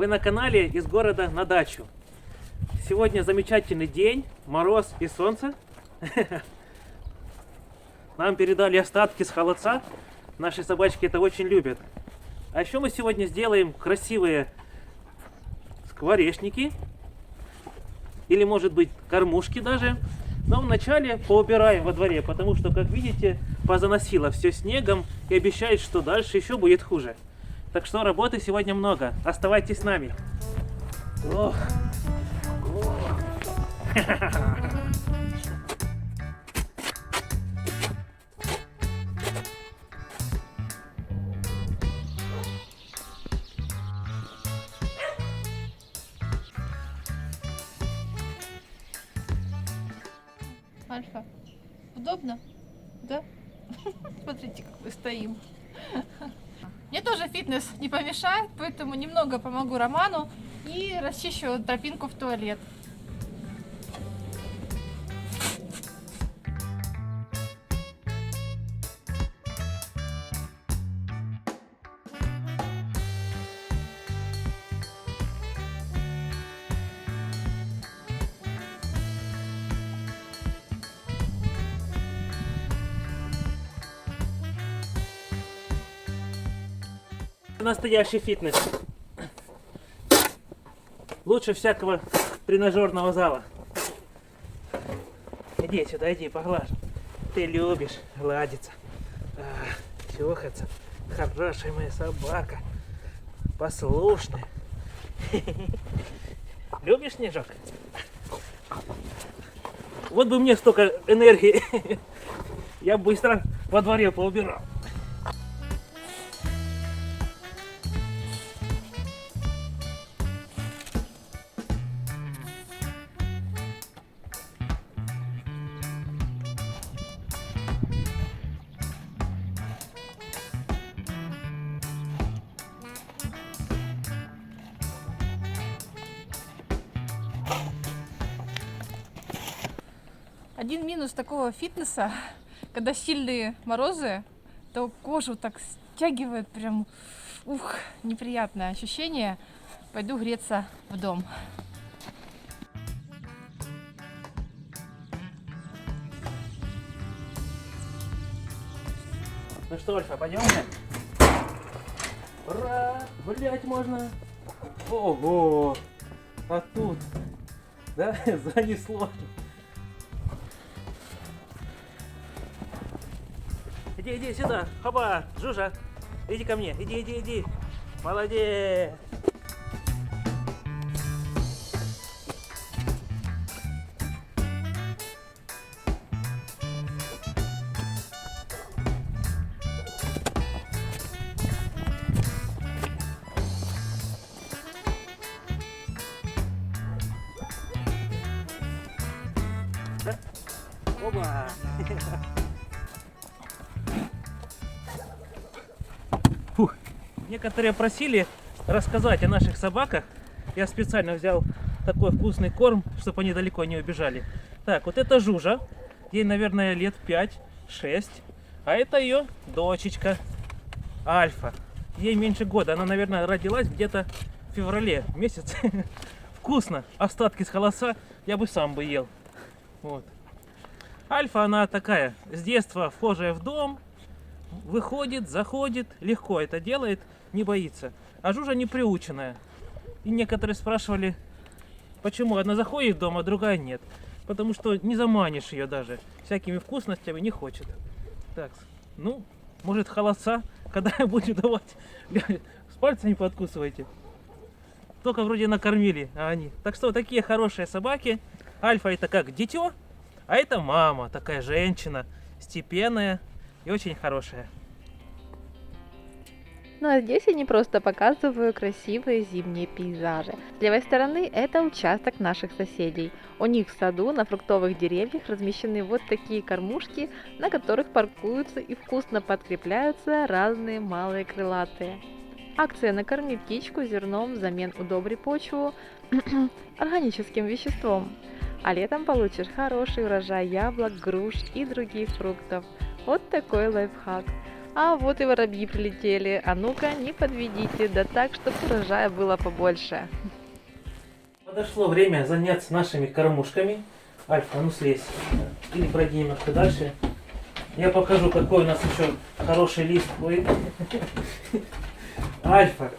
Вы на канале из города на дачу. Сегодня замечательный день, мороз и солнце. Нам передали остатки с холодца. Наши собачки это очень любят. А еще мы сегодня сделаем красивые скворечники. Или может быть кормушки даже. Но вначале поубираем во дворе, потому что, как видите, позаносило все снегом и обещает, что дальше еще будет хуже. Так что работы сегодня много. Оставайтесь с нами. Ох. Альфа, удобно? Да? Смотрите, как мы стоим. Мне тоже фитнес не помешает, поэтому немного помогу Роману и расчищу тропинку в туалет. Настоящий фитнес. Лучше всякого тренажерного зала. Иди сюда, иди, поглажу. Ты любишь гладиться, чухаться. Хорошая моя собака. Послушная. Любишь, Снежок? Вот бы мне столько энергии. Я быстро во дворе поубирал. Один минус такого фитнеса, когда сильные морозы, то кожу так стягивает прям, неприятное ощущение. Пойду греться в дом. Ну что, Альфа, пойдем? Ура! Гулять можно! Ого! А тут, да, занесло. Иди, иди сюда. Хоба, Жужа. Иди ко мне. Иди, иди, иди. Молодец. Да? Оба. Фух. Некоторые просили рассказать о наших собаках. Я специально взял такой вкусный корм, чтобы они далеко не убежали. Так, вот это Жужа. Ей, наверное, лет 5-6. А это ее дочечка Альфа. Ей меньше года. Она, наверное, родилась где-то в феврале месяц. Вкусно. Остатки с холодца я бы сам бы ел. Вот. Альфа, она такая, с детства вхожая в дом. Выходит, заходит, легко это делает, не боится. А Жужа не приученная. И некоторые спрашивали, почему одна заходит в дом, а другая нет. Потому что не заманишь ее даже. Всякими вкусностями не хочет. Так, ну, может холодца, когда я буду давать, с пальцами подкусывайте. Только вроде накормили, а они. Так что такие хорошие собаки. Альфа это как дитё, а это мама, такая женщина, степенная и очень хорошая. Ну а здесь я не просто показываю красивые зимние пейзажи. С левой стороны это участок наших соседей. У них в саду на фруктовых деревьях размещены вот такие кормушки, на которых паркуются и вкусно подкрепляются разные малые крылатые. Акция «Накорми птичку зерном взамен удобри почву» органическим веществом. А летом получишь хороший урожай яблок, груш и других фруктов. Вот такой лайфхак. А вот и воробьи прилетели. А ну-ка, не подведите, да так, чтобы урожая было побольше. Подошло время заняться нашими кормушками. Альфа, а ну слезь. Или пройди немножко дальше. Я покажу, какой у нас еще хороший лист. Ой. Альфа,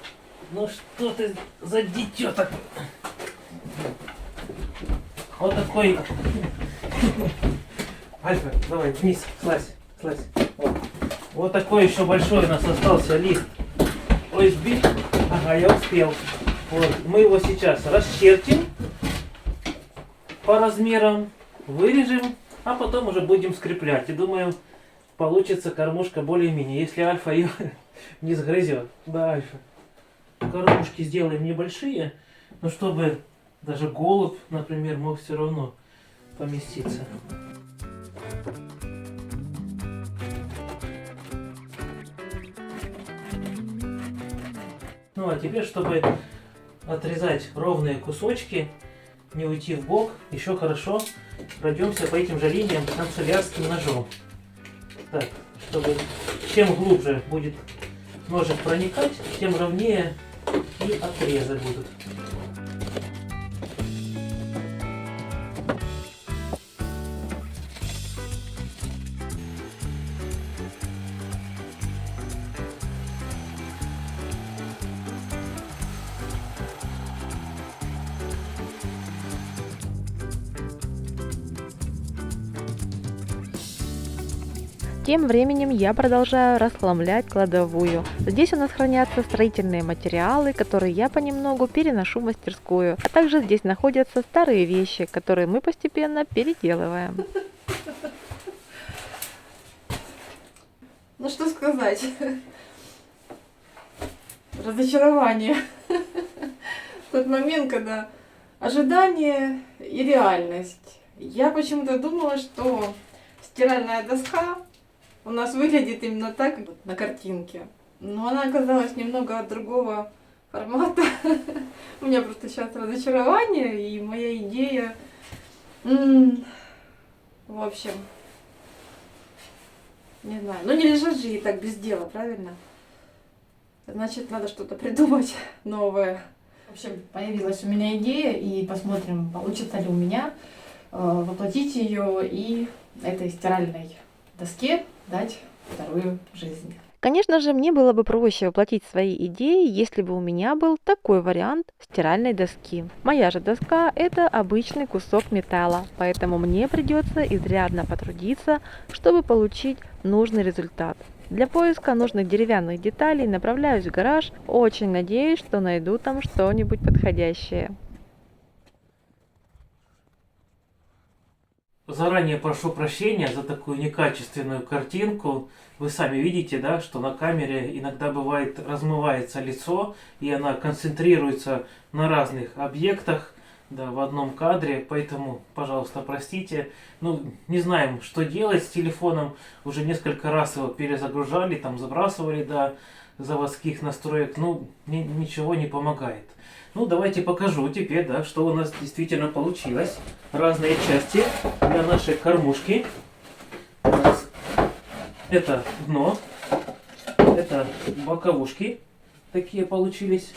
ну что ты за дитё такое? Вот такой. Альфа, давай, вниз, слазь. Вот такой еще большой у нас остался лист OSB. Ага, я успел. Вот, мы его сейчас расчертим по размерам, вырежем, а потом уже будем скреплять. И думаю, получится кормушка более-менее, если Альфа ее не сгрызет. Да, Альфа. Кормушки сделаем небольшие, но чтобы даже голубь, например, мог все равно поместиться. Ну а теперь, чтобы отрезать ровные кусочки, не уйти в бок, еще хорошо пройдемся по этим же линиям канцелярским ножом. Так, чтобы чем глубже будет ножик проникать, тем ровнее и отрезы будут. Тем временем я продолжаю расхламлять кладовую. Здесь у нас хранятся строительные материалы, которые я понемногу переношу в мастерскую. А также здесь находятся старые вещи, которые мы постепенно переделываем. Ну что сказать? Разочарование. Тот момент, когда ожидание и реальность. Я почему-то думала, что стиральная доска у нас выглядит именно так, как на картинке. Но она оказалась немного другого формата. У меня просто сейчас разочарование, и моя идея... В общем, не знаю. Ну не лежать же и так без дела, правильно? Значит, надо что-то придумать новое. В общем, появилась у меня идея, и посмотрим, получится ли у меня воплотить ее и этой стиральной доске дать вторую жизнь. Конечно же, мне было бы проще воплотить свои идеи, если бы у меня был такой вариант стиральной доски. Моя же доска – это обычный кусок металла, поэтому мне придется изрядно потрудиться, чтобы получить нужный результат. Для поиска нужных деревянных деталей направляюсь в гараж, очень надеюсь, что найду там что-нибудь подходящее. Заранее прошу прощения за такую некачественную картинку. Вы сами видите, да, что на камере иногда бывает размывается лицо, и она концентрируется на разных объектах, да, в одном кадре, поэтому, пожалуйста, простите. Ну, не знаем, что делать с телефоном, уже несколько раз его перезагружали, там забрасывали до заводских настроек, ну, ничего не помогает. Ну, давайте покажу теперь, да, что у нас действительно получилось. Разные части для нашей кормушки. У нас это дно, это боковушки такие получились.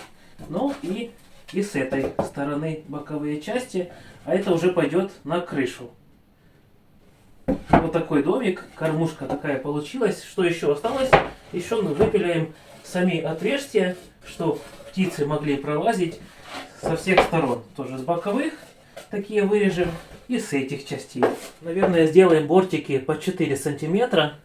Ну и с этой стороны боковые части, а это уже пойдет на крышу. Вот такой домик, кормушка такая получилась. Что еще осталось? Еще мы выпиляем сами отверстия, что птицы могли пролазить со всех сторон. Тоже с боковых такие вырежем и с этих частей. Наверное, сделаем бортики по 4 сантиметра,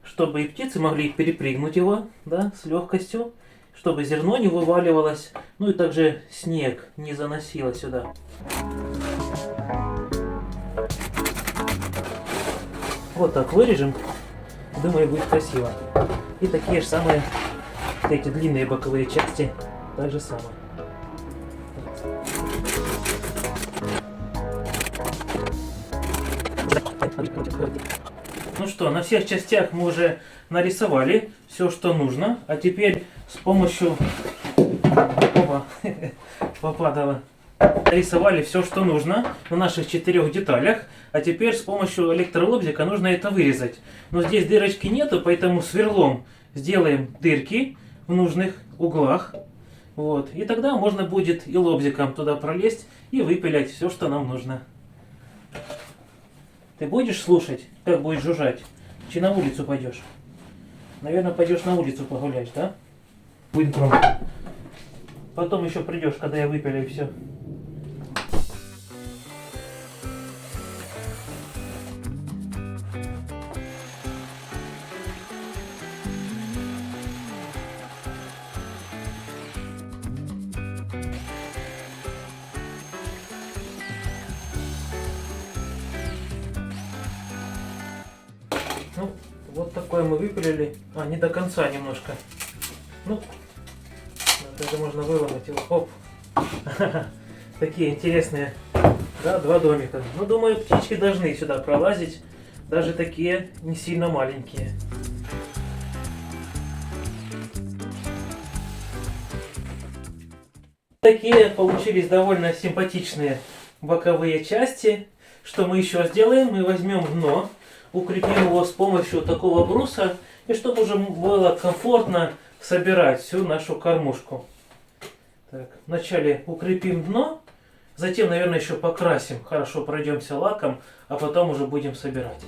чтобы и птицы могли перепрыгнуть его, да, с легкостью, чтобы зерно не вываливалось, ну и также снег не заносило сюда. Вот так вырежем, думаю, будет красиво. И такие же самые вот эти длинные боковые части, так же самое. Ну что, на всех частях мы уже нарисовали все, что нужно, а теперь с помощью... Опа, попадало. Нарисовали все, что нужно на наших 4 деталях. А теперь с помощью электролобзика нужно это вырезать. Но здесь дырочки нету, поэтому сверлом сделаем дырки в нужных углах. Вот. И тогда можно будет и лобзиком туда пролезть и выпилять все, что нам нужно. Ты будешь слушать, как будет жужжать? Чи на улицу пойдешь? Наверное, пойдешь на улицу погулять, да? Будет громко. Потом еще придешь, когда я выпилю все. Ну, вот такое мы выпилили. А, не до конца немножко. Ну, даже можно выломать его. Оп. Такие интересные, да, 2 домика. Ну, думаю, птички должны сюда пролазить. Даже такие не сильно маленькие. Такие получились довольно симпатичные боковые части. Что мы еще сделаем? Мы возьмем дно, укрепим его с помощью такого бруса, и чтобы уже было комфортно собирать всю нашу кормушку. Так, вначале укрепим дно, затем, наверное, еще покрасим, хорошо пройдемся лаком, а потом уже будем собирать.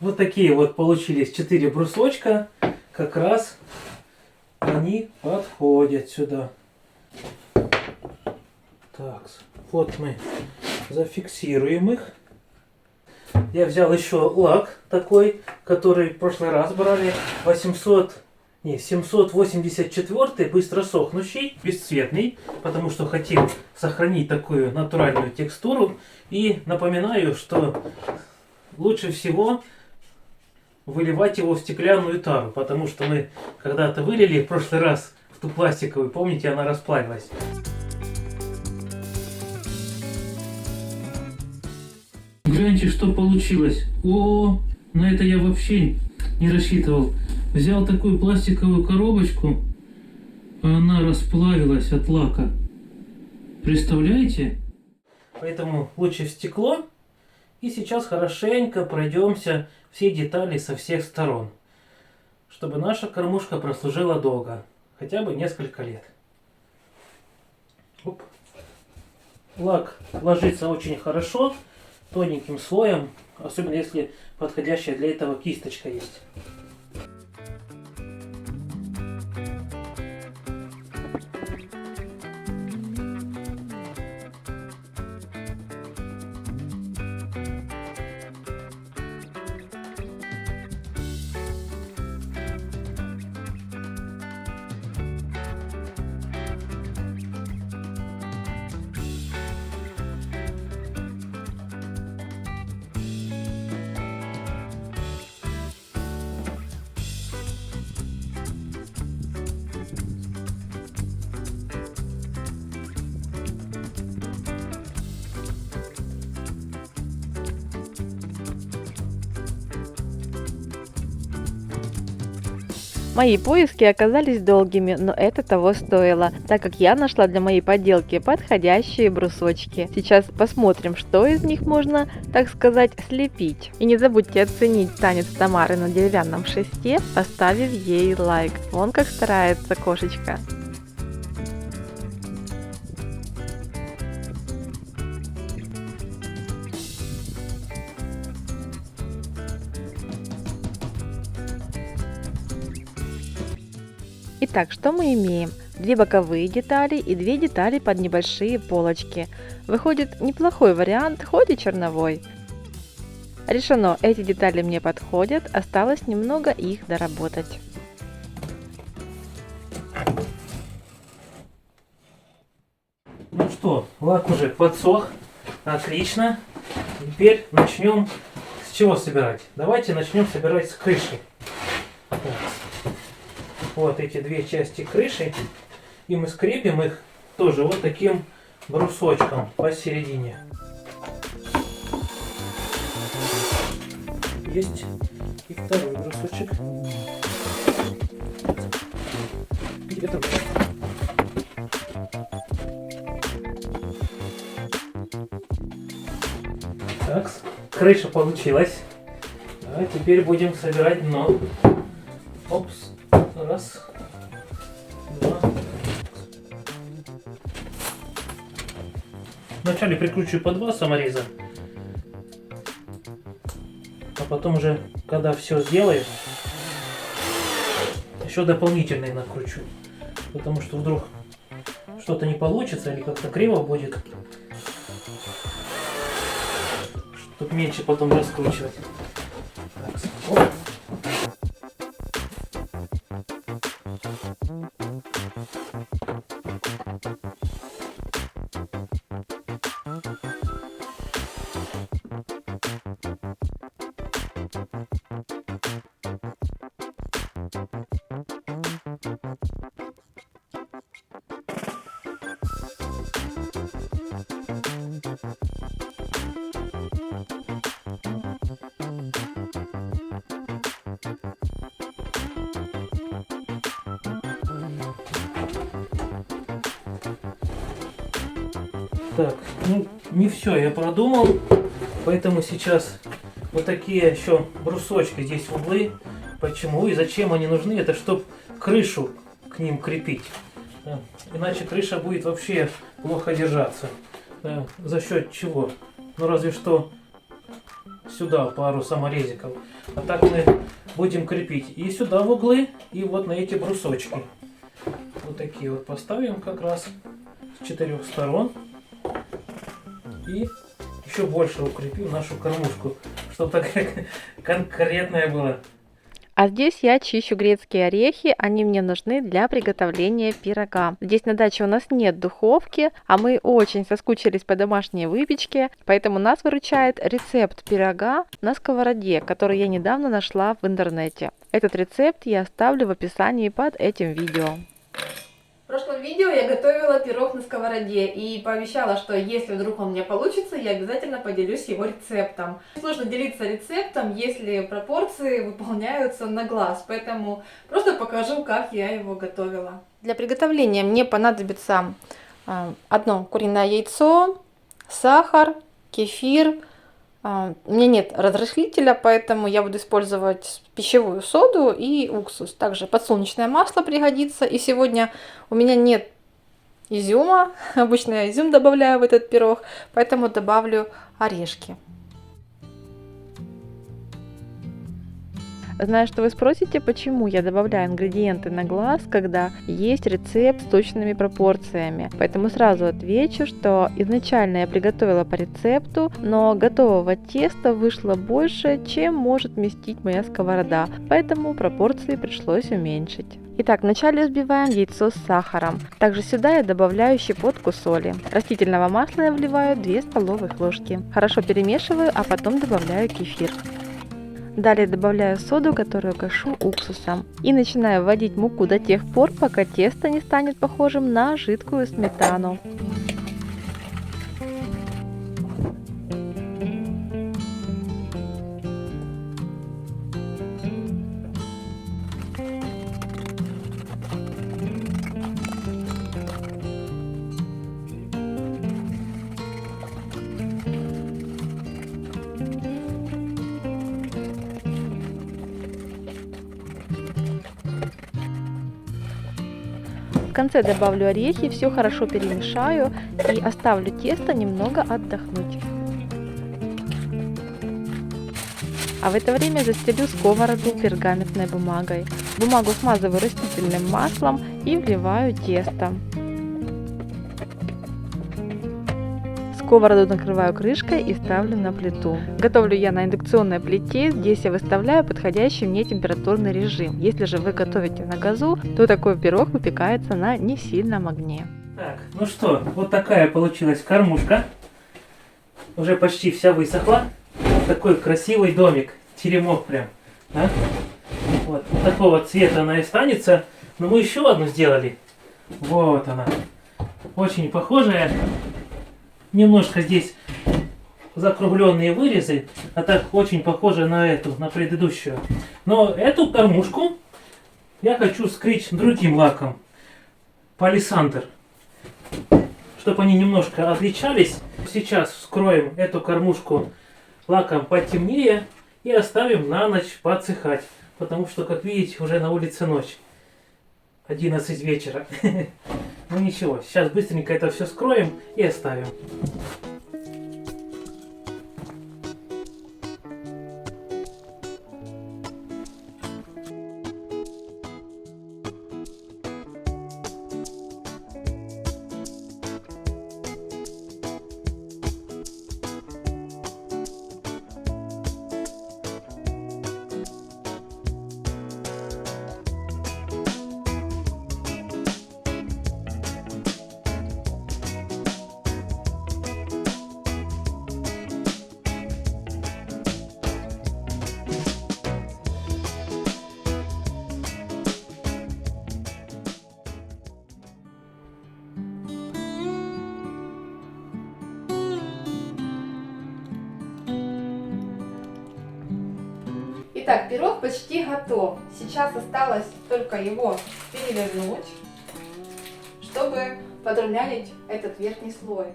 Вот такие вот получились 4 брусочка, как раз они подходят сюда. Так, вот мы зафиксируем их. Я взял еще лак такой, который в прошлый раз брали, 784 быстросохнущий, бесцветный, потому что хотим сохранить такую натуральную текстуру. И напоминаю, что лучше всего выливать его в стеклянную тару, потому что мы когда-то вылили в прошлый раз в ту пластиковую, помните, она расплавилась. Гляньте, что получилось. О, на это я вообще не рассчитывал. Взял такую пластиковую коробочку, а она расплавилась от лака. Представляете? Поэтому лучше в стекло. И сейчас хорошенько пройдемся все детали со всех сторон, чтобы наша кормушка прослужила долго, хотя бы несколько лет. Оп. Лак ложится очень хорошо, тоненьким слоем, особенно если подходящая для этого кисточка есть. Мои поиски оказались долгими, но это того стоило, так как я нашла для моей поделки подходящие брусочки. Сейчас посмотрим, что из них можно, так сказать, слепить. И не забудьте оценить танец Тамары на деревянном шесте, поставив ей лайк. Вон как старается кошечка. Итак, что мы имеем? 2 боковые детали и 2 детали под небольшие полочки. Выходит неплохой вариант, хоть и черновой. Решено, эти детали мне подходят, осталось немного их доработать. Ну что, лак уже подсох, отлично. Теперь начнем с чего собирать? Давайте начнем собирать с крыши. Так. Вот эти 2 части крыши, и мы скрепим их тоже вот таким брусочком посередине. Есть и второй брусочек. Где-то. Так, крыша получилась. А теперь будем собирать дно. Опс. Раз. Два. Вначале прикручиваю по 2 самореза. А потом уже, когда все сделаю, еще дополнительные накручу. Потому что вдруг что-то не получится или как-то криво будет. Чтобы меньше потом раскручивать. Так, оп. Так, ну не все я продумал, поэтому сейчас вот такие еще брусочки здесь в углы. Почему и зачем они нужны? Это чтобы крышу к ним крепить. Да. Иначе крыша будет вообще плохо держаться. Да. За счет чего? Ну разве что сюда пару саморезиков. А так мы будем крепить и сюда в углы, и вот на эти брусочки. Вот такие вот поставим как раз с 4 сторон. И еще больше укрепим нашу кормушку, чтобы такая конкретная была. А здесь я чищу грецкие орехи, они мне нужны для приготовления пирога. Здесь на даче у нас нет духовки, а мы очень соскучились по домашней выпечке, поэтому нас выручает рецепт пирога на сковороде, который я недавно нашла в интернете. Этот рецепт я оставлю в описании под этим видео. В прошлом видео я готовила пирог на сковороде и пообещала, что если вдруг он у меня получится, я обязательно поделюсь его рецептом. Сложно делиться рецептом, если пропорции выполняются на глаз, поэтому просто покажу, как я его готовила. Для приготовления мне понадобится одно куриное яйцо, сахар, кефир. У меня нет разрыхлителя, поэтому я буду использовать пищевую соду и уксус. Также подсолнечное масло пригодится. И сегодня у меня нет изюма. Обычно я изюм добавляю в этот пирог, поэтому добавлю орешки. Знаю, что вы спросите, почему я добавляю ингредиенты на глаз, когда есть рецепт с точными пропорциями. Поэтому сразу отвечу, что изначально я приготовила по рецепту, но готового теста вышло больше, чем может вместить моя сковорода, поэтому пропорции пришлось уменьшить. Итак, вначале взбиваем яйцо с сахаром. Также сюда я добавляю щепотку соли. Растительного масла я вливаю 2 столовых ложки. Хорошо перемешиваю, а потом добавляю кефир. Далее добавляю соду, которую кашу уксусом. И начинаю вводить муку до тех пор, пока тесто не станет похожим на жидкую сметану. В конце добавлю орехи, все хорошо перемешаю и оставлю тесто немного отдохнуть. А в это время застелю сковороду пергаментной бумагой. Бумагу смазываю растительным маслом и вливаю тесто. Сковороду накрываю крышкой и ставлю на плиту. Готовлю я на индукционной плите, здесь я выставляю подходящий мне температурный режим. Если же вы готовите на газу, то такой пирог выпекается на несильном огне. Так, ну что, вот такая получилась кормушка. Уже почти вся высохла. Вот такой красивый домик, теремок прям. Да? Вот такого цвета она и останется. Но мы еще одну сделали. Вот она. Очень похожая. Немножко здесь закругленные вырезы, а так очень похоже на эту, на предыдущую. Но эту кормушку я хочу скрыть другим лаком. Палисандр. Чтобы они немножко отличались. Сейчас вскроем эту кормушку лаком потемнее и оставим на ночь подсыхать. Потому что, как видите, уже на улице ночь. 11 вечера. Ну ничего, сейчас быстренько это все скроем и оставим. Итак, пирог почти готов. Сейчас осталось только его перевернуть, чтобы подрумянить этот верхний слой.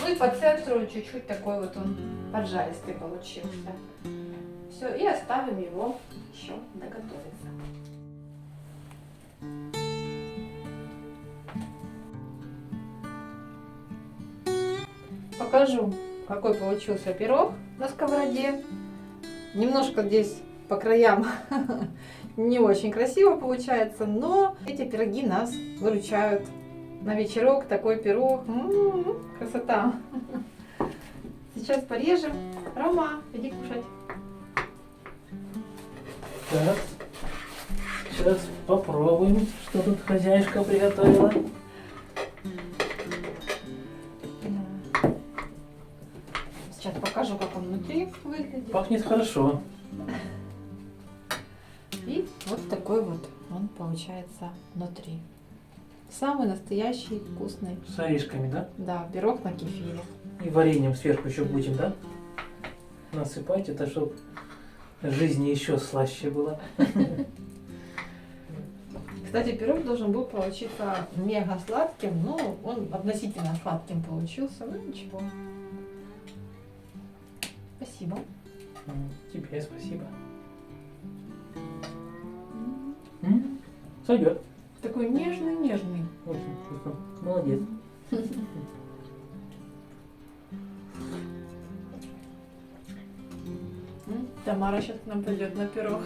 Ну и по центру чуть-чуть такой вот он поджаристый получился. Все, и оставим его еще доготовиться. Покажу, какой получился пирог на сковороде. Немножко здесь по краям не очень красиво получается, но эти пироги нас выручают на вечерок. Такой пирог, красота. Сейчас порежем. Рома, иди кушать. Так, сейчас попробуем, что тут хозяюшка приготовила. Сейчас покажу, как он внутри выглядит. Пахнет хорошо. И вот такой вот он получается внутри. Самый настоящий вкусный. С орешками, да? Да, пирог на кефире. И вареньем сверху еще будем, да? Насыпать это, чтобы жизнь еще слаще была. Кстати, пирог должен был получиться мега сладким, но он относительно сладким получился. Ну ничего. Спасибо. Тебе спасибо. Сойдет. Такой нежный-нежный. Очень вкусно. Молодец. Тамара сейчас к нам пойдет на пирог.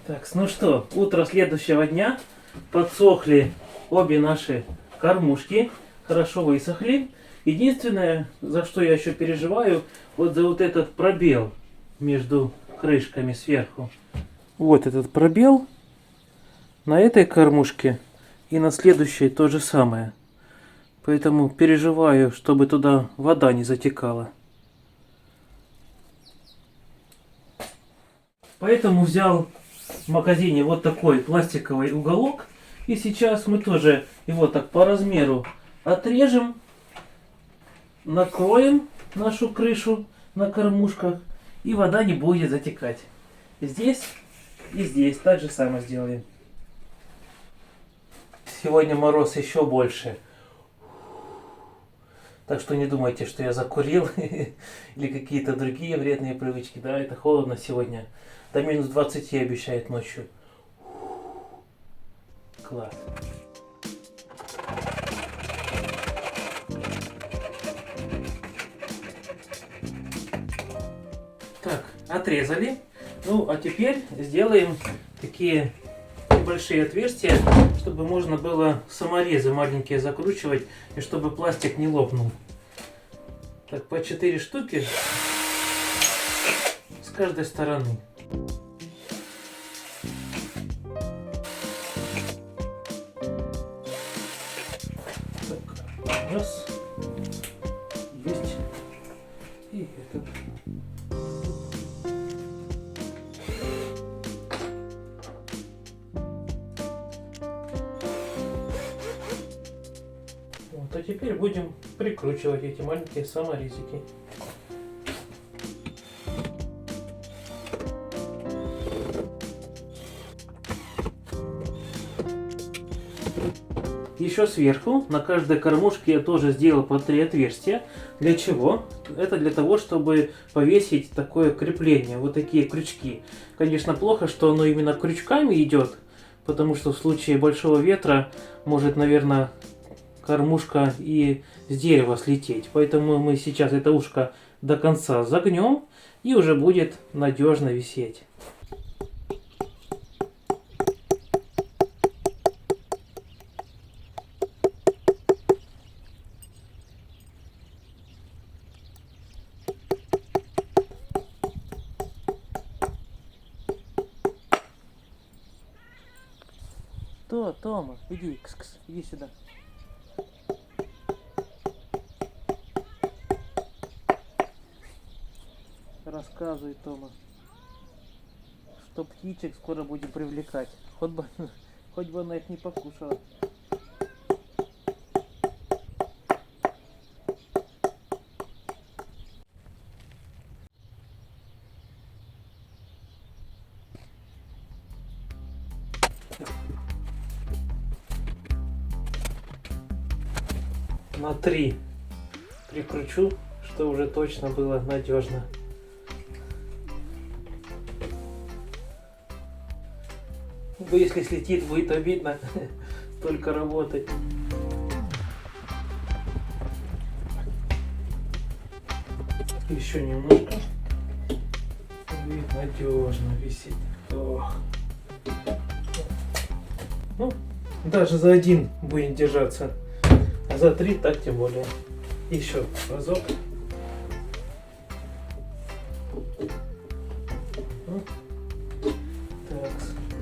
Так, ну что, утро следующего дня. Подсохли обе наши кормушки. Хорошо высохли. Единственное, за что я еще переживаю, вот за вот этот пробел между крышками сверху. Вот этот пробел на этой кормушке и на следующей то же самое. Поэтому переживаю, чтобы туда вода не затекала. Поэтому взял в магазине вот такой пластиковый уголок. И сейчас мы тоже его так по размеру отрежем, накроем нашу крышу на кормушках, и вода не будет затекать. Здесь и здесь так же самое сделаем. Сегодня мороз еще больше. Так что не думайте, что я закурил или какие-то другие вредные привычки. Да, это холодно сегодня. До минус 20 обещает ночью. Класс. Так, отрезали. Ну, а теперь сделаем такие небольшие отверстия, чтобы можно было саморезы маленькие закручивать, и чтобы пластик не лопнул. Так, по 4 штуки. каждой стороны. Так, раз. Есть. И этот. Вот, а теперь будем прикручивать эти маленькие саморезики. Еще сверху на каждой кормушке я тоже сделал по 3 отверстия. Для чего? Это для того, чтобы повесить такое крепление, вот такие крючки. Конечно, плохо, что оно именно крючками идет, потому что в случае большого ветра может, наверное, кормушка и с дерева слететь. Поэтому мы сейчас это ушко до конца загнем, и уже будет надежно висеть. Тома, иди, иди сюда. Рассказывай, Тома, что птичек скоро будем привлекать. Хоть бы она их не покушала. На 3 прикручу, что уже точно было надежно. Если слетит, будет обидно. Только работать. Еще немножко. И надежно висит. Ох. Ну, даже за 1 будем держаться. А за 3 так тем более. Еще разок. Так.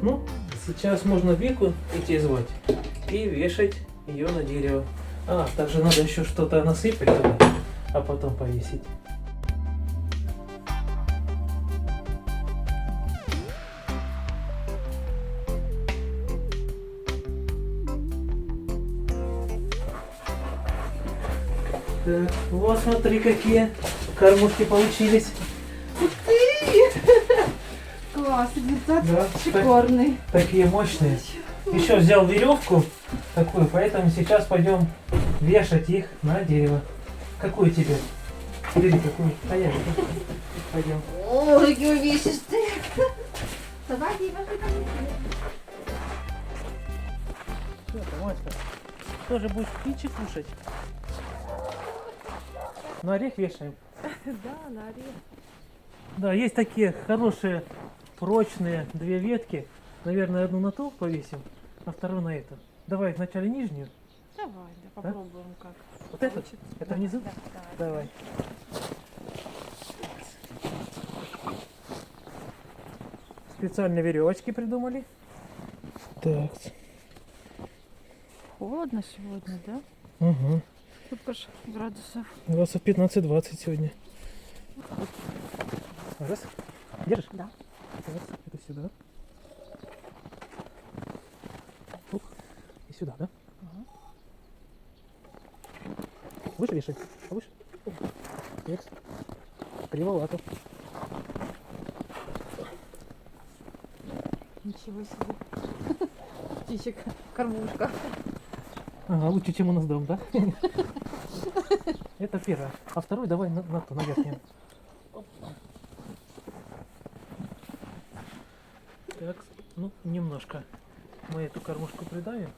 Ну, сейчас можно Вику идти звать и вешать ее на дерево. А, также надо еще что-то насыпать туда, а потом повесить. Так, вот смотри, какие кормушки получились. Ух ты! Класс, результат Да, шикарный. Такие мощные. Еще взял веревку такую, поэтому сейчас пойдем вешать их на дерево. Какую тебе? Бери какую. А я беру. Пойдем. О, какие увесистые. Собаки, пошли ко мне. Что ты, Машка? Тоже будешь птичек кушать? На орех вешаем. Да, на орех. Да, есть такие хорошие, прочные 2 ветки. Наверное, одну на ту повесим, а вторую на эту. Давай вначале нижнюю. Давай, да, попробуем как. Вот эту? Это внизу? Да, Давай. Специальные веревочки придумали. Так. Холодно сегодня, да? Угу. Сколько ж градусов? Градусов 15-20 сегодня. Раз. Держишь? Да. Раз. Это сюда. Ух. И сюда, да? Ага. Выше вешай. Выше. Нет. Кривовато. Ничего себе. Птичек, кормушка. Ага, лучше, чем у нас дом, да? Это первое. А второй давай на ту, на верхнюю. Так, ну, немножко мы эту кормушку придавим.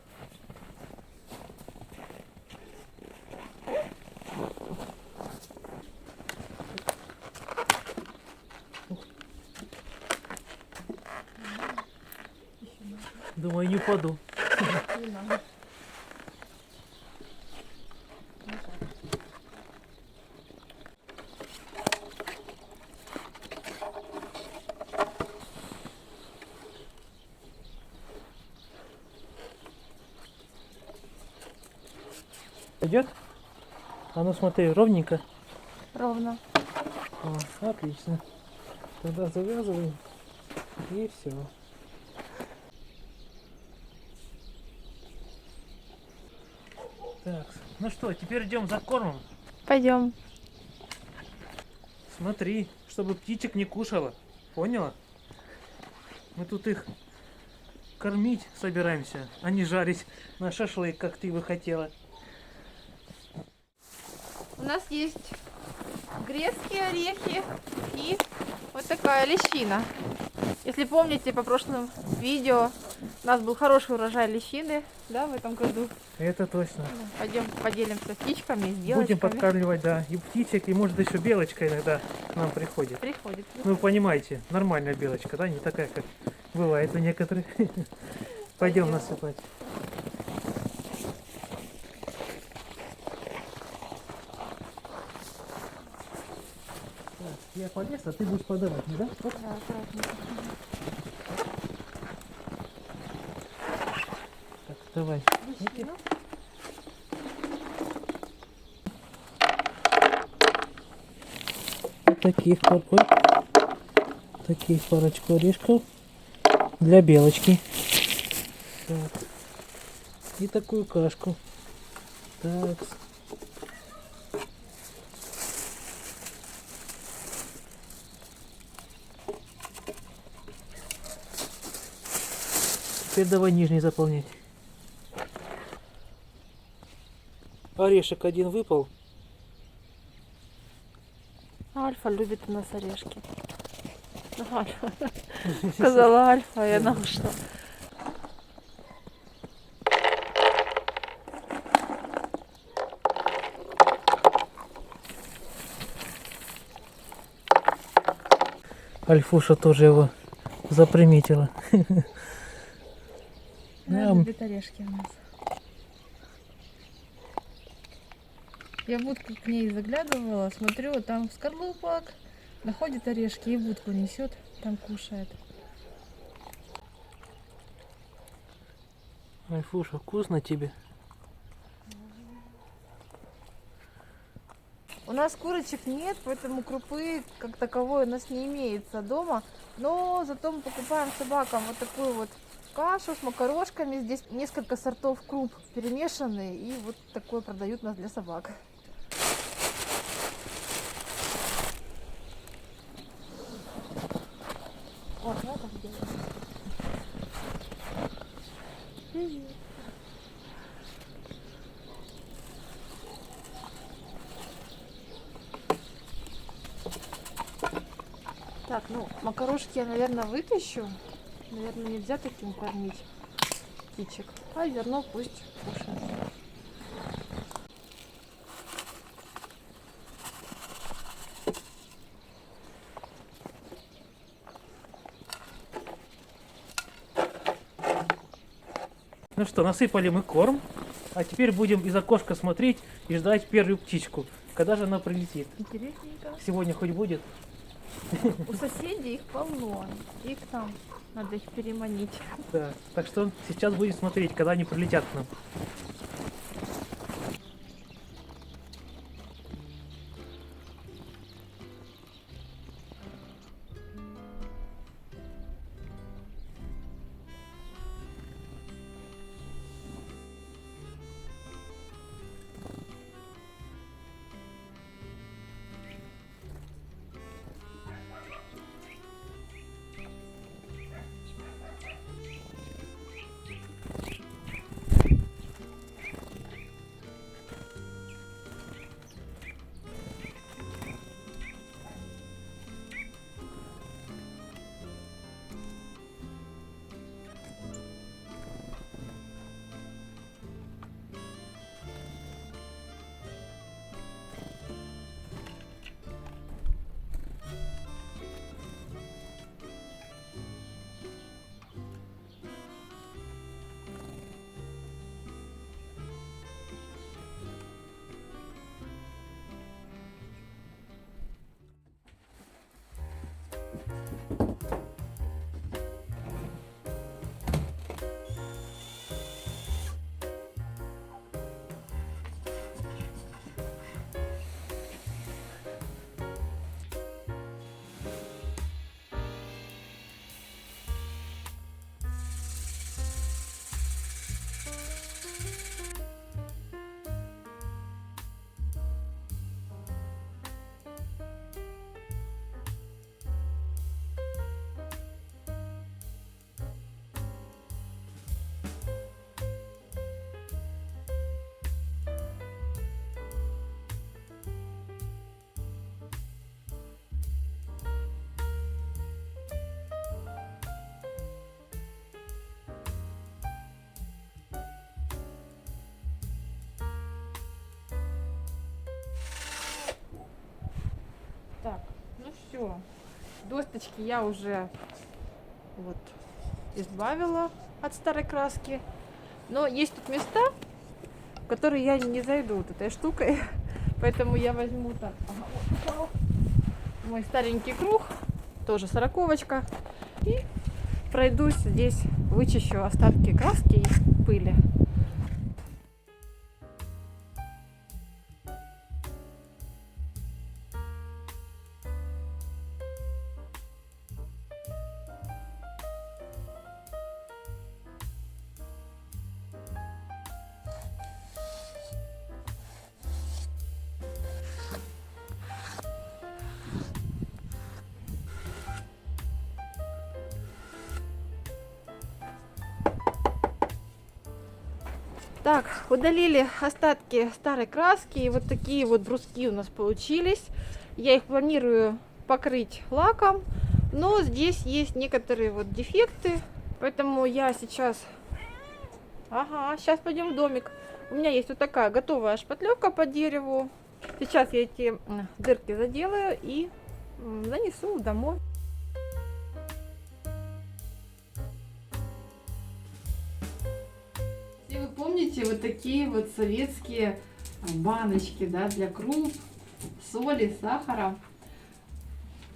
Думаю, не упаду. Не надо. Идет? А ну смотри, ровненько. Ровно. О, отлично. Тогда завязываем. И все. Так, ну что, теперь идем за кормом. Пойдем. Смотри, чтобы птичек не кушала. Поняла? Мы тут их кормить собираемся, а не жарить на шашлык, как ты бы хотела. У нас есть грецкие орехи и вот такая лещина. Если помните, по прошлым видео у нас был хороший урожай лещины, да, в этом году. Это точно. Пойдем поделимся птичками, с Будем девочками. подкармливать, да, и птичек, и может еще белочка иногда к нам приходит. Приходит. Ну, вы понимаете, нормальная белочка, да, не такая, как бывает у некоторых. Пойдем насыпать. Так, я полез, а ты будешь подавать, да? Оп. Да, аккуратненько. Так, давай. Лещину. Таких парочку орешков для белочки. Так. И такую кашку. Так. Теперь давай нижний заполнять. Орешек один выпал. Альфа любит у нас орешки. Альфа. Сказала Альфа, и она ушла. Альфуша тоже его заприметила. Она Да, любит орешки у нас. Я в будку к ней заглядывала, смотрю, там скорлупок, находит орешки и в будку несет, там кушает. Альфуша, вкусно тебе? У нас курочек нет, поэтому крупы как таковой у нас не имеется дома. Но зато мы покупаем собакам вот такую вот кашу с макарошками. Здесь несколько сортов круп перемешаны. И вот такое продают нас для собак. Вот, я так делаю. Привет. Так, ну, макарошки я, наверное, вытащу. Наверное, нельзя таким кормить птичек. А зерно пусть кушают. Ну что, насыпали мы корм, а теперь будем из окошка смотреть и ждать первую птичку. Когда же она прилетит? Интересненько. Сегодня хоть будет? У соседей их полно. Их там надо их переманить. Да. Так что он сейчас будет смотреть, когда они прилетят к нам. Все, досточки я уже вот избавила от старой краски. Но есть тут места, в которые я не зайду вот этой штукой. Поэтому я возьму так, мой старенький круг, тоже 40-очка. И пройдусь здесь, вычищу остатки краски и пыли. Так, удалили остатки старой краски, и вот такие вот бруски у нас получились. Я их планирую покрыть лаком, но здесь есть некоторые вот дефекты, поэтому я сейчас... Ага, сейчас пойдем в домик. У меня есть вот такая готовая шпатлевка по дереву. Сейчас я эти дырки заделаю и занесу домой. И вы помните вот такие вот советские баночки, да, для круп, соли, сахара.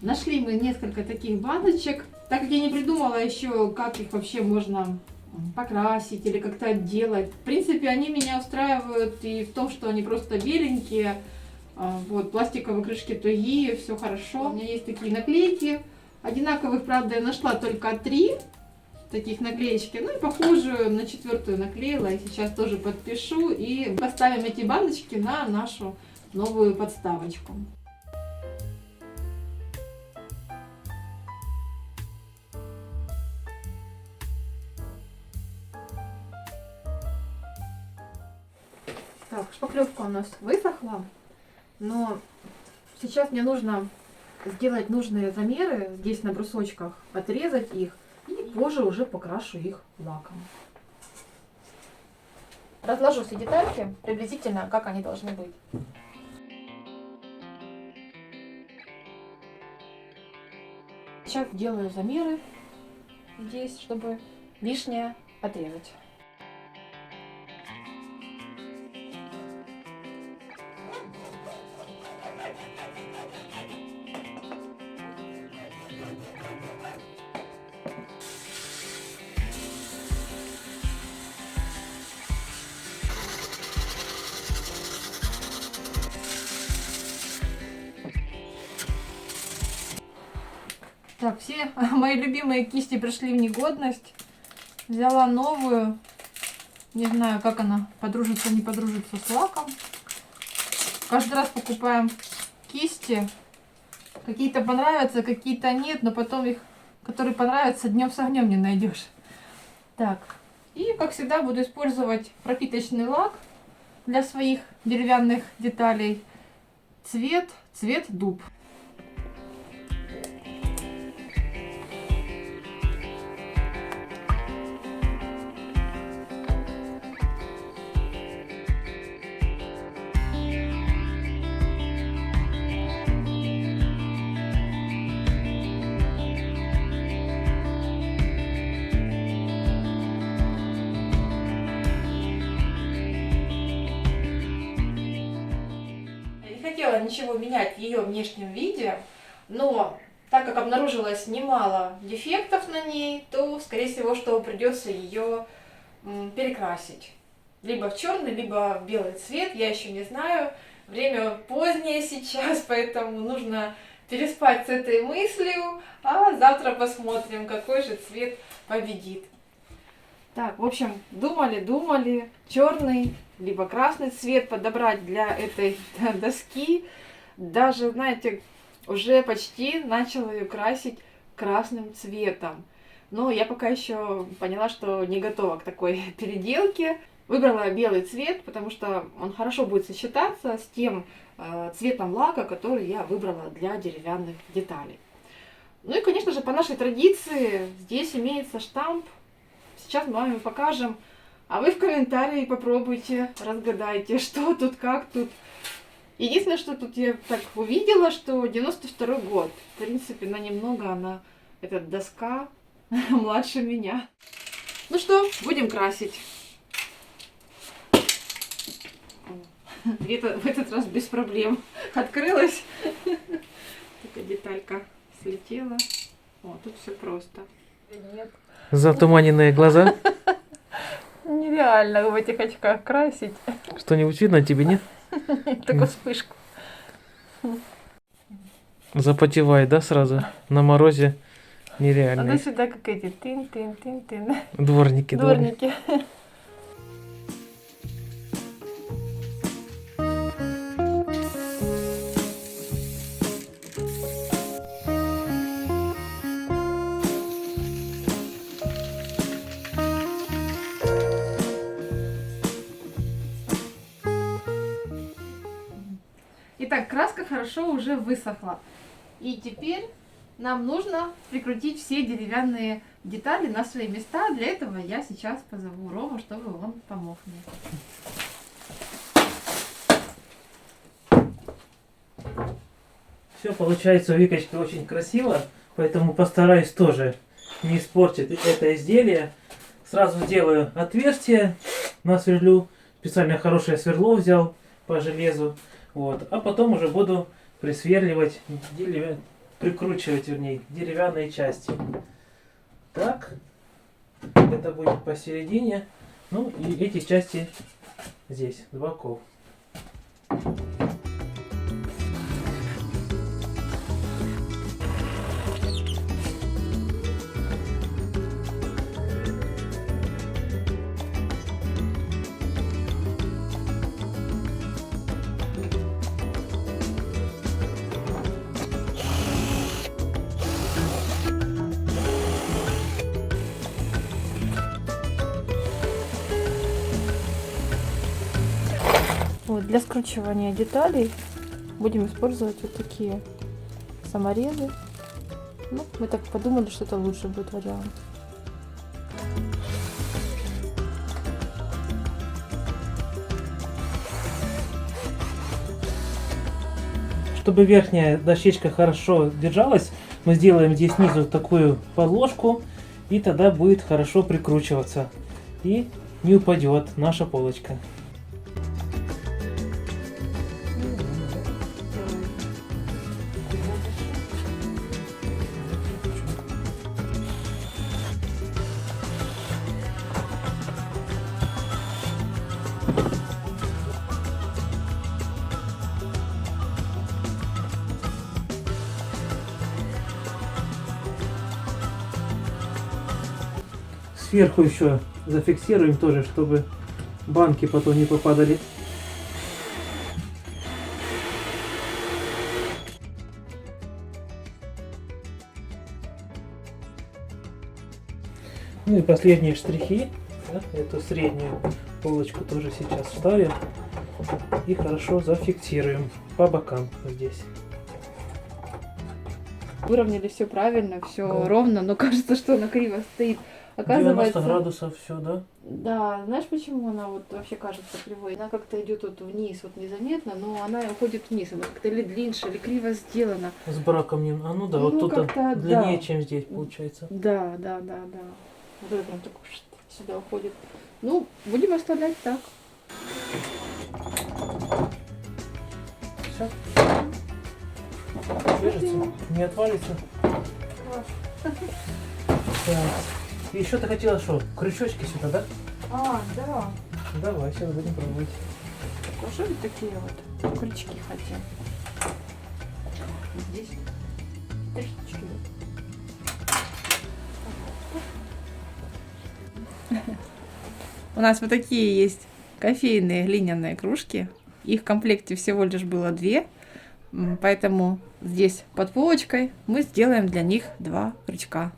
Нашли мы несколько таких баночек. Так как я не придумала еще, как их вообще можно покрасить или как-то отделать. В принципе, они меня устраивают и в том, что они просто беленькие. Вот, пластиковые крышки тугие, все хорошо. У меня есть такие наклейки. Одинаковых, правда, я нашла только 3 таких наклеечки. Ну и похожую на 4-ю наклеила. И сейчас тоже подпишу. И поставим эти баночки на нашу новую подставочку. Так, шпаклевка у нас высохла. Но сейчас мне нужно сделать нужные замеры здесь на брусочках, отрезать их и позже уже покрашу их лаком. Разложу все детальки приблизительно, как они должны быть. Сейчас делаю замеры здесь, чтобы лишнее отрезать. Так, все мои любимые кисти пришли в негодность. Взяла новую. Не знаю, как она подружится, не подружится с лаком. Каждый раз покупаем кисти. Какие-то понравятся, какие-то нет, но потом их, которые понравятся, днем с огнем не найдешь. Так, и как всегда буду использовать пропиточный лак для своих деревянных деталей. Цвет дуб. Хотела ничего менять в ее внешнем виде, но так как обнаружилось немало дефектов на ней, то, скорее всего, что придется ее перекрасить. Либо в черный, либо в белый цвет, я еще не знаю. Время позднее сейчас, поэтому нужно переспать с этой мыслью, а завтра посмотрим, какой же цвет победит. Так, в общем, думали, черный либо красный цвет подобрать для этой доски. Даже, знаете, уже почти начала ее красить красным цветом. Но я пока еще поняла, что не готова к такой переделке. Выбрала белый цвет, потому что он хорошо будет сочетаться с тем цветом лака, который я выбрала для деревянных деталей. Ну и, конечно же, по нашей традиции здесь имеется штамп. Сейчас мы вам покажем, а вы в комментарии попробуйте, разгадайте, что тут, как тут. Единственное, что тут я так увидела, что 92-й год. В принципе, на немного она, эта доска, младше меня. Ну что, будем красить. Это в этот раз без проблем открылась. Эта деталька слетела. О, тут все просто. Нет. Затуманенные глаза. Нереально в этих очках красить. Что-нибудь видно тебе, нет? Только вспышку. Запотевает, да, сразу? На морозе нереально. Надо сюда как эти тын-тын-тын-тын. Дворники. Дворники. Итак, краска хорошо уже высохла. И теперь нам нужно прикрутить все деревянные детали на свои места. Для этого я сейчас позову Рому, чтобы он помог мне. Все получается у Викочки очень красиво, поэтому постараюсь тоже не испортить это изделие. Сразу делаю отверстие на сверлю. Специально хорошее сверло взял по железу. Вот. А потом уже буду присверливать, прикручивать, вернее, деревянные части. Так. Это будет посередине. Ну и эти части здесь, с боков. Вот, для скручивания деталей будем использовать вот такие саморезы. Ну, мы так подумали, что это лучший будет вариант. Чтобы верхняя дощечка хорошо держалась, мы сделаем здесь снизу такую подложку, и тогда будет хорошо прикручиваться. И не упадет наша полочка. Сверху еще зафиксируем тоже, чтобы банки потом не попадали. Ну и последние штрихи. Да, эту среднюю полочку тоже сейчас ставим и хорошо зафиксируем по бокам здесь. Выровняли все правильно, все Да. ровно, но кажется, что она криво стоит. 90 Оказывается, градусов все, да? да, знаешь, почему она вот вообще кажется кривой? Она как-то идет вот вниз, вот незаметно, но она уходит вниз, она как-то или длиннее, или криво сделана. С браком не... А ну да, Ну, вот тут как-то, длиннее, да. чем здесь получается. Да. Вот это прям так сюда уходит. Ну, будем оставлять так. Все. Держится, не отвалится. Так. И еще ты хотела что? Крючочки сюда, да? А, да. Давай, сейчас будем пробовать. Тоже вот такие вот крючки хотим. Здесь 3 штучки. У нас вот такие есть кофейные глиняные кружки. Их в комплекте всего лишь было 2. Поэтому здесь под полочкой мы сделаем для них 2 крючка.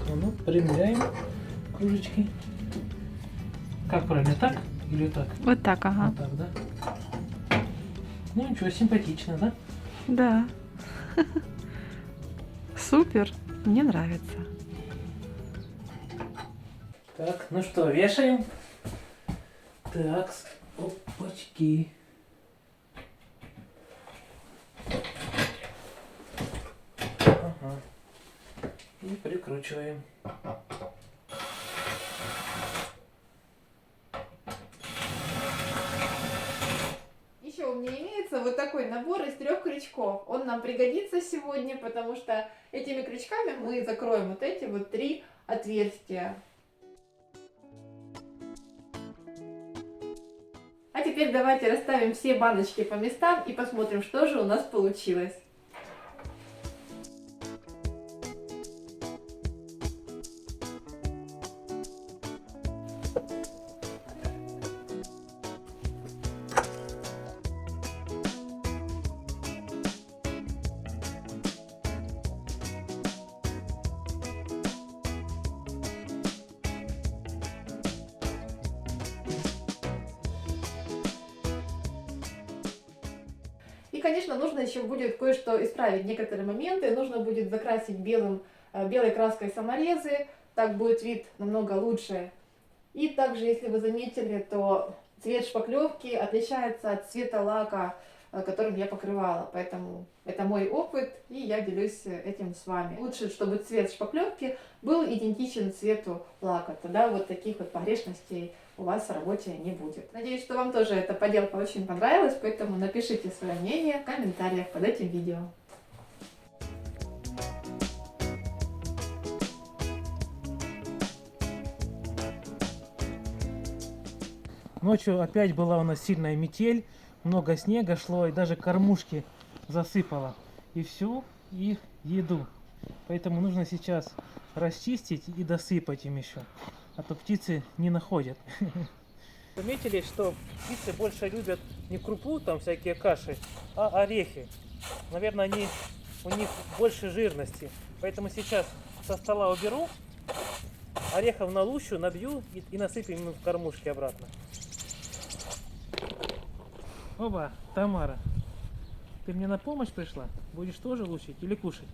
А ну, примеряем кружечки. Как правильно, так или так? Вот так, ага. Вот так, да? Ну ничего, симпатично, да? Да. Супер. Мне нравится. Так, ну что, вешаем. Так, опачки. Ага. И прикручиваем. Еще у меня имеется вот такой набор из 3 крючков. Он нам пригодится сегодня, потому что этими крючками мы закроем вот эти вот 3 отверстия. А теперь давайте расставим все баночки по местам и посмотрим, что же у нас получилось. И, конечно, нужно еще будет кое-что исправить, некоторые моменты. Нужно будет закрасить белой краской саморезы, так будет вид намного лучше. И также, если вы заметили, то цвет шпаклевки отличается от цвета лака, которым я покрывала. Поэтому это мой опыт, и я делюсь этим с вами. Лучше, чтобы цвет шпаклевки был идентичен цвету лака. Тогда вот таких вот погрешностей у вас в работе не будет. Надеюсь, что вам тоже эта поделка очень понравилась, поэтому напишите свое мнение в комментариях под этим видео. Ночью опять была у нас сильная метель, много снега шло, и даже кормушки засыпало. И всю их еду. Поэтому нужно сейчас расчистить и досыпать им еще. А то птицы не находят. Заметили, что птицы больше любят не крупу, там всякие каши, а орехи. Наверное, у них больше жирности. Поэтому сейчас со стола уберу, орехов налущу, набью и насыпем им в кормушки обратно. Оба, Тамара, ты мне на помощь пришла? Будешь тоже лучить или кушать?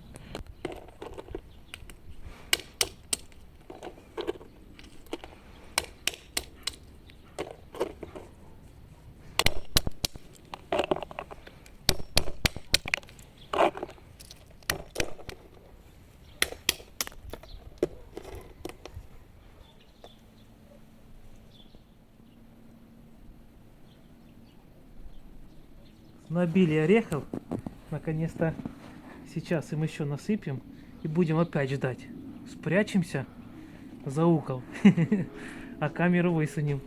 Набили орехов. Наконец-то сейчас им еще насыпем и будем опять ждать. Спрячемся за угол, а камеру высунем.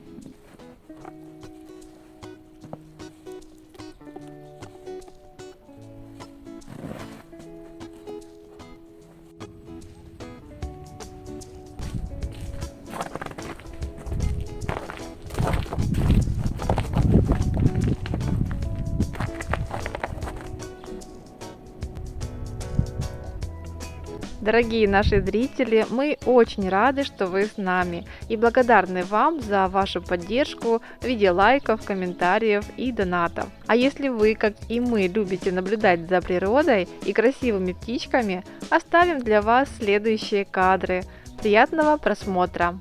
Дорогие наши зрители, мы очень рады, что вы с нами и благодарны вам за вашу поддержку в виде лайков, комментариев и донатов. А если вы, как и мы, любите наблюдать за природой и красивыми птичками, оставим для вас следующие кадры. Приятного просмотра!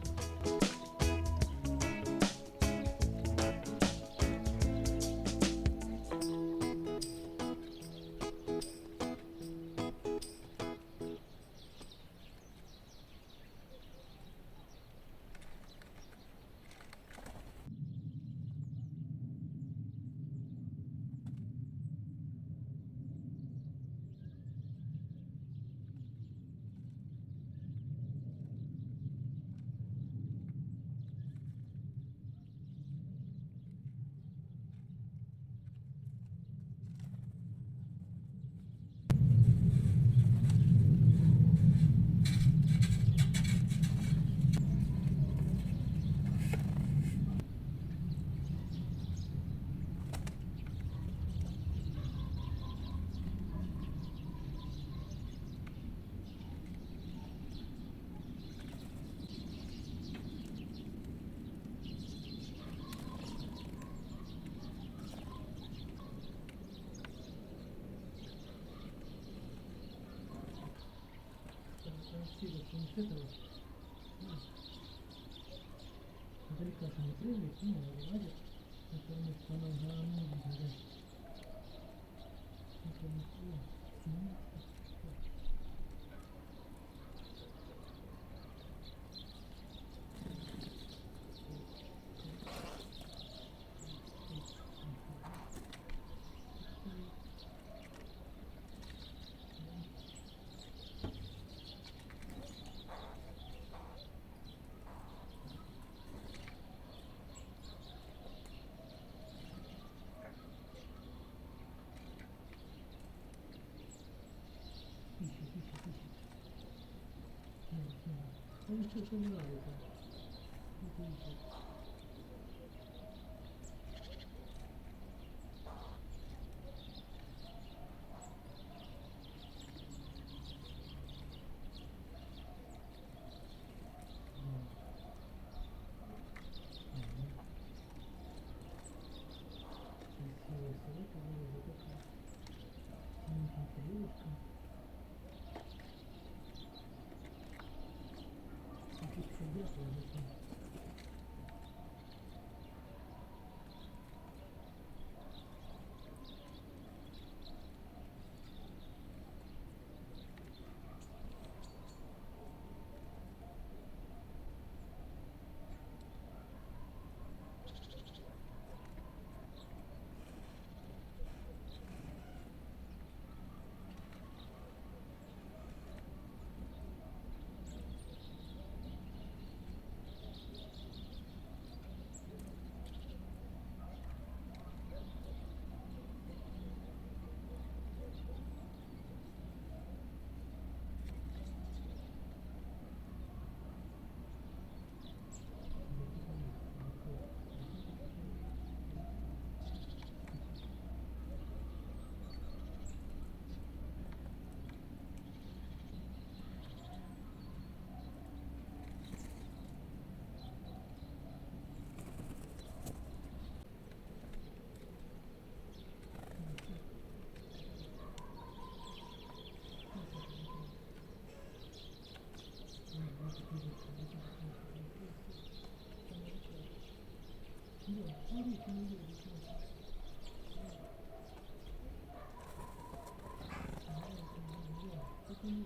Это не